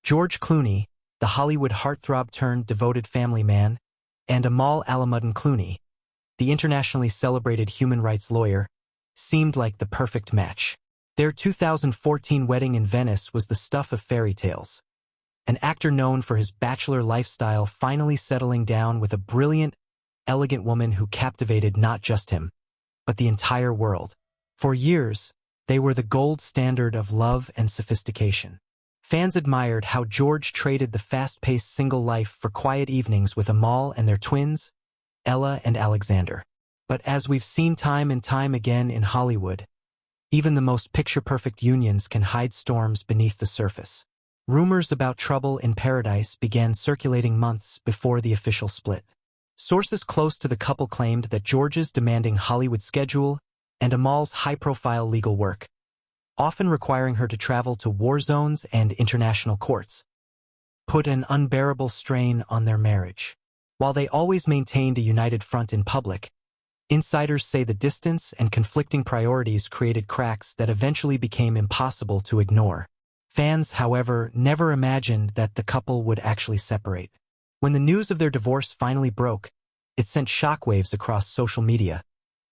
George Clooney, the Hollywood heartthrob turned devoted family man, and Amal Alamuddin Clooney, the internationally celebrated human rights lawyer, seemed like the perfect match. Their 2014 wedding in Venice was the stuff of fairy tales. An actor known for his bachelor lifestyle finally settling down with a brilliant, elegant woman who captivated not just him, but the entire world. For years, they were the gold standard of love and sophistication. Fans admired how George traded the fast-paced single life for quiet evenings with Amal and their twins, Ella and Alexander. But as we've seen time and time again in Hollywood, even the most picture-perfect unions can hide storms beneath the surface. Rumors about trouble in paradise began circulating months before the official split. Sources close to the couple claimed that George's demanding Hollywood schedule and Amal's high-profile legal work, often requiring her to travel to war zones and international courts, put an unbearable strain on their marriage. While they always maintained a united front in public, insiders say the distance and conflicting priorities created cracks that eventually became impossible to ignore. Fans, however, never imagined that the couple would actually separate. When the news of their divorce finally broke, it sent shockwaves across social media,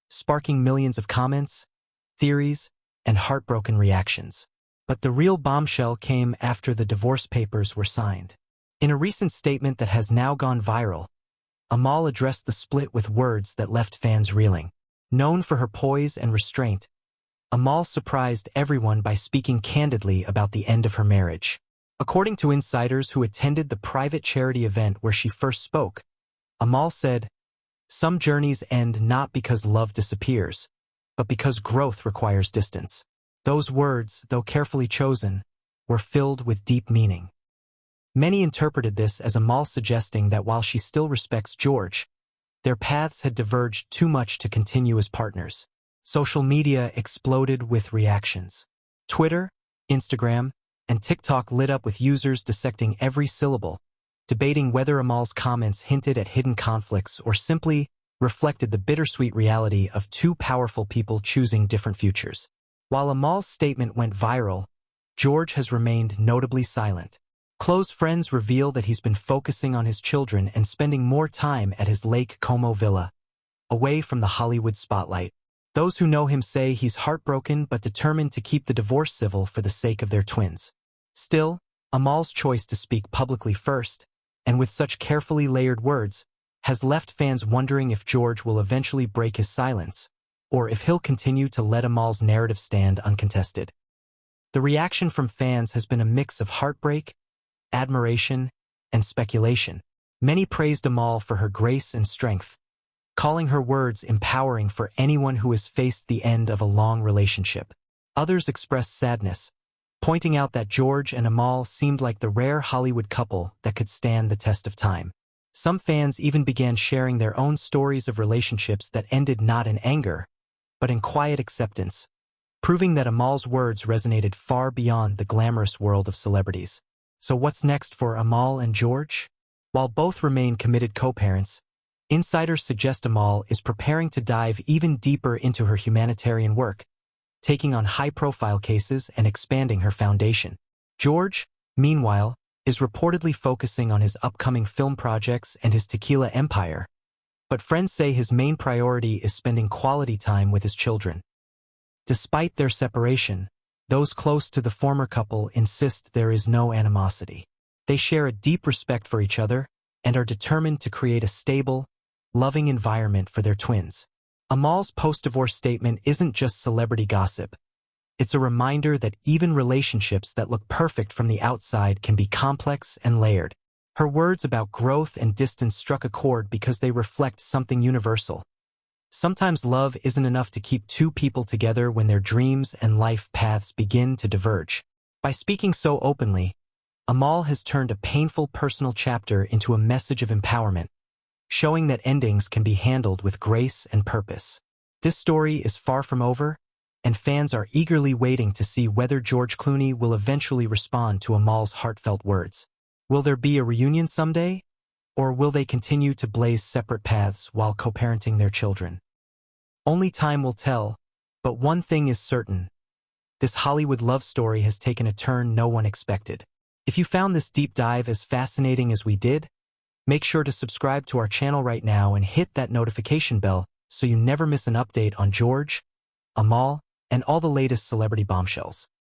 sparking millions of comments, theories, and heartbroken reactions. But the real bombshell came after the divorce papers were signed. In a recent statement that has now gone viral, Amal addressed the split with words that left fans reeling. Known for her poise and restraint, Amal surprised everyone by speaking candidly about the end of her marriage. According to insiders who attended the private charity event where she first spoke, Amal said, "Some journeys end not because love disappears, but because growth requires distance." Those words, though carefully chosen, were filled with deep meaning. Many interpreted this as Amal suggesting that while she still respects George, their paths had diverged too much to continue as partners. Social media exploded with reactions. Twitter, Instagram, and TikTok lit up with users dissecting every syllable, debating whether Amal's comments hinted at hidden conflicts or simply reflected the bittersweet reality of two powerful people choosing different futures. While Amal's statement went viral, George has remained notably silent. Close friends reveal that he's been focusing on his children and spending more time at his Lake Como villa, away from the Hollywood spotlight. Those who know him say he's heartbroken but determined to keep the divorce civil for the sake of their twins. Still, Amal's choice to speak publicly first, and with such carefully layered words, has left fans wondering if George will eventually break his silence, or if he'll continue to let Amal's narrative stand uncontested. The reaction from fans has been a mix of heartbreak, admiration, and speculation. Many praised Amal for her grace and strength, calling her words empowering for anyone who has faced the end of a long relationship. Others expressed sadness, pointing out that George and Amal seemed like the rare Hollywood couple that could stand the test of time. Some fans even began sharing their own stories of relationships that ended not in anger, but in quiet acceptance, proving that Amal's words resonated far beyond the glamorous world of celebrities. So what's next for Amal and George? While both remain committed co-parents, insiders suggest Amal is preparing to dive even deeper into her humanitarian work, taking on high-profile cases and expanding her foundation. George, meanwhile, is reportedly focusing on his upcoming film projects and his tequila empire, but friends say his main priority is spending quality time with his children. Despite their separation, those close to the former couple insist there is no animosity. They share a deep respect for each other and are determined to create a stable, loving environment for their twins. Amal's post-divorce statement isn't just celebrity gossip. It's a reminder that even relationships that look perfect from the outside can be complex and layered. Her words about growth and distance struck a chord because they reflect something universal. Sometimes love isn't enough to keep two people together when their dreams and life paths begin to diverge. By speaking so openly, Amal has turned a painful personal chapter into a message of empowerment, showing that endings can be handled with grace and purpose. This story is far from over, and fans are eagerly waiting to see whether George Clooney will eventually respond to Amal's heartfelt words. Will there be a reunion someday, or will they continue to blaze separate paths while co-parenting their children? Only time will tell, but one thing is certain. This Hollywood love story has taken a turn no one expected. If you found this deep dive as fascinating as we did, make sure to subscribe to our channel right now and hit that notification bell so you never miss an update on George, Amal, and all the latest celebrity bombshells.